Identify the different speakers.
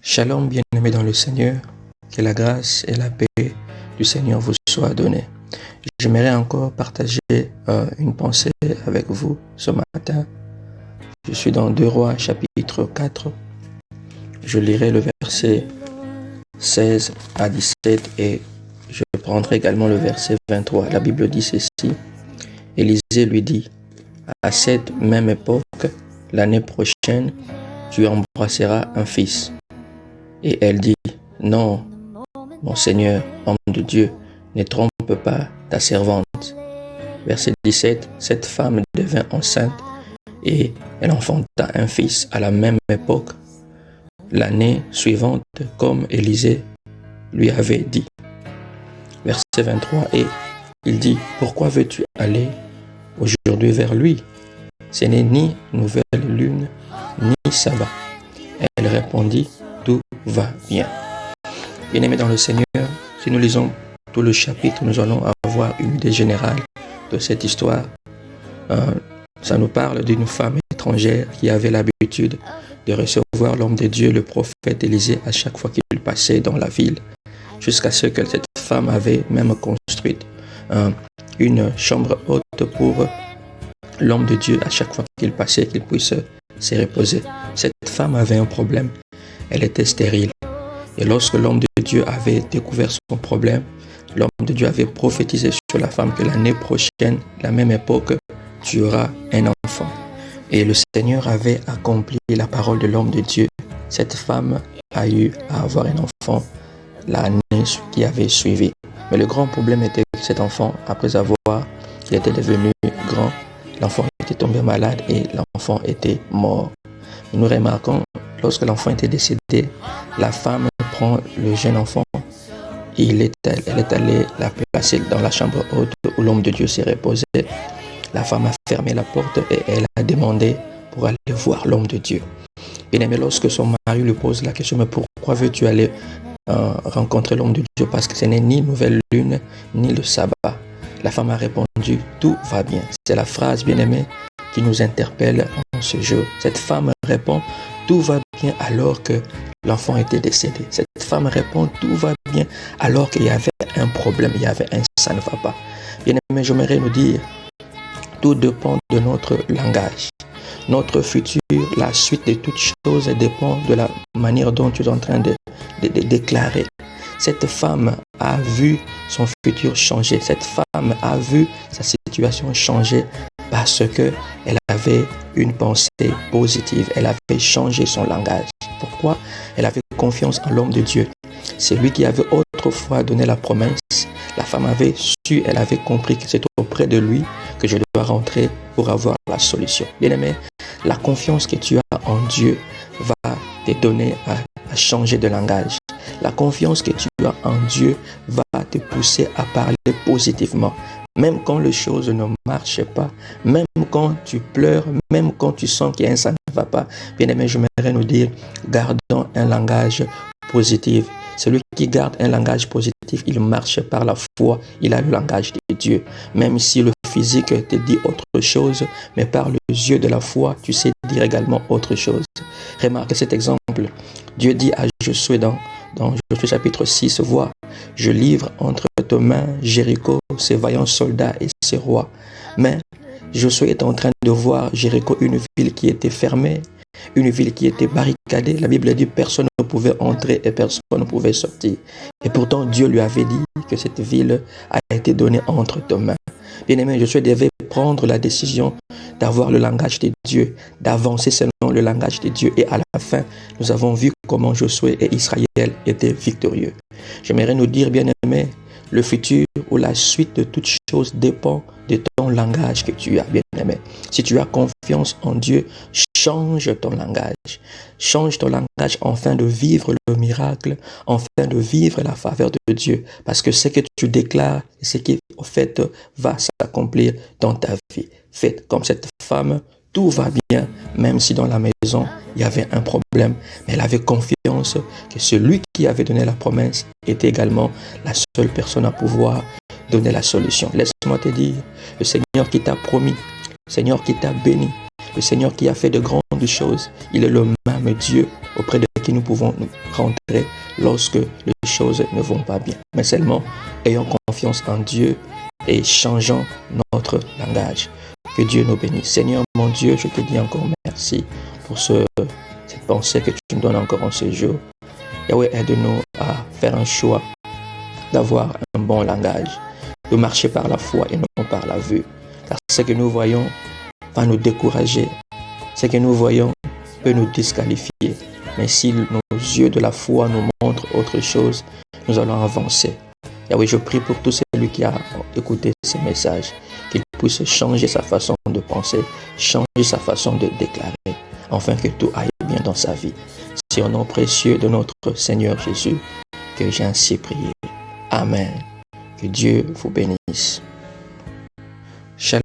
Speaker 1: Shalom, bien-aimés dans le Seigneur, que la grâce et la paix du Seigneur vous soient données. J'aimerais encore partager une pensée avec vous ce matin. Je suis dans 2 Rois chapitre 4. Je lirai le verset 16 à 17 et je prendrai également le verset 23. La Bible dit ceci. Élisée lui dit, à cette même époque, l'année prochaine, tu embrasseras un fils. Et elle dit, non, mon Seigneur, homme de Dieu, ne trompe pas ta servante. Verset 17, cette femme devint enceinte et elle enfanta un fils à la même époque, l'année suivante, comme Élisée lui avait dit. Verset 23, et il dit, pourquoi veux-tu aller aujourd'hui vers lui? Ce n'est ni nouvelle lune, ni sabbat. Elle répondit, tout va bien. Bien-aimés dans le Seigneur, si nous lisons tout le chapitre, nous allons avoir une idée générale de cette histoire. Ça nous parle d'une femme étrangère qui avait l'habitude de recevoir l'homme de Dieu, le prophète Élisée, à chaque fois qu'il passait dans la ville, jusqu'à ce que cette femme avait même construit une chambre haute pour l'homme de Dieu à chaque fois qu'il passait, qu'il puisse se reposer. Cette femme avait un problème, elle était stérile. Et lorsque l'homme de Dieu avait découvert son problème, l'homme de Dieu avait prophétisé sur la femme que l'année prochaine, la même époque, tu auras un enfant. Et le Seigneur avait accompli la parole de l'homme de Dieu. Cette femme a eu à avoir un enfant l'année qui avait suivi. Mais le grand problème était que cet enfant, après avoir, il était devenu grand, l'enfant était tombé malade et l'enfant était mort. Nous remarquons, lorsque l'enfant était décédé, la femme prend le jeune enfant et elle est allée la placer dans la chambre haute où l'homme de Dieu s'est reposé. La femme a fermé la porte et elle a demandé pour aller voir l'homme de Dieu. Bien-aimé, lorsque son mari lui pose la question, mais pourquoi veux-tu aller rencontrer l'homme de Dieu? Parce que ce n'est ni nouvelle lune, ni le sabbat. La femme a répondu, tout va bien. C'est la phrase, bien-aimé, qui nous interpelle en ce jour. Cette femme répond, tout va bien alors que l'enfant était décédé. Cette femme répond, tout va bien alors qu'il y avait un problème, il y avait un ça ne va pas. Bien-aimé, j'aimerais nous dire, tout dépend de notre langage. Notre futur, la suite de toutes choses dépend de la manière dont tu es en train de déclarer. Cette femme a vu son futur changer. Cette femme a vu sa situation changer parce qu'elle avait une pensée positive. Elle avait changé son langage. Pourquoi? Elle avait confiance en l'homme de Dieu. C'est lui qui avait autrefois donné la promesse. La femme avait su, elle avait compris que c'est auprès de lui que je dois rentrer pour avoir la solution. Bien-aimé, la confiance que tu as en Dieu va te donner à changer de langage. La confiance que tu as en Dieu va te pousser à parler positivement. Même quand les choses ne marchent pas, même quand tu pleures, même quand tu sens qu'il y a un ça ne va pas. Bien-aimé, j'aimerais nous dire, gardons un langage positif. Celui qui garde un langage positif, il marche par la foi, il a le langage de Dieu. Même si le physique te dit autre chose, mais par les yeux de la foi, tu sais dire également autre chose. Remarquez cet exemple. Dieu dit à Josué dans Josué chapitre 6, vois, je livre entre tes mains Jéricho, ses vaillants soldats et ses rois. Mais Josué est en train de voir Jéricho, une ville qui était fermée, une ville qui était barricadée. La Bible dit personne ne pouvait entrer et personne ne pouvait sortir. Et pourtant Dieu lui avait dit que cette ville a été donnée entre tes mains. Bien-aimé, Josué devait prendre la décision d'avoir le langage de Dieu, d'avancer selon le langage de Dieu. Et à la fin, nous avons vu comment Josué et Israël étaient victorieux. J'aimerais nous dire, bien-aimé, le futur ou la suite de toutes choses dépend de ton langage que tu as, bien-aimé. Si tu as confiance en Dieu, change ton langage. Change ton langage afin de vivre le miracle, afin de vivre la faveur de Dieu. Parce que ce que tu déclares, ce qui, au fait, va s'accomplir dans ta vie. Faites comme cette femme, tout va bien, même si dans la maison, il y avait un problème. Mais elle avait confiance que celui qui avait donné la promesse était également la seule personne à pouvoir donner la solution. Laisse-moi te dire, le Seigneur qui t'a promis, le Seigneur qui t'a béni, le Seigneur qui a fait de grandes choses, il est le même Dieu auprès de qui nous pouvons nous rentrer lorsque les choses ne vont pas bien. Mais seulement ayons confiance en Dieu et changeons notre langage. Que Dieu nous bénisse. Seigneur mon Dieu, je te dis encore merci pour cette pensée que tu nous donnes encore en ce jour. Yahweh, aide-nous à faire un choix d'avoir un bon langage, de marcher par la foi et non par la vue. Car ce que nous voyons va nous décourager. Ce que nous voyons peut nous disqualifier. Mais si nos yeux de la foi nous montrent autre chose, nous allons avancer. Yahweh, je prie pour tout celui qui a écouté ces messages, qu'il puisse changer sa façon de penser, changer sa façon de déclarer, afin que tout aille bien dans sa vie. C'est au nom précieux de notre Seigneur Jésus que j'ai ainsi prié. Amen. Que Dieu vous bénisse. Shalom.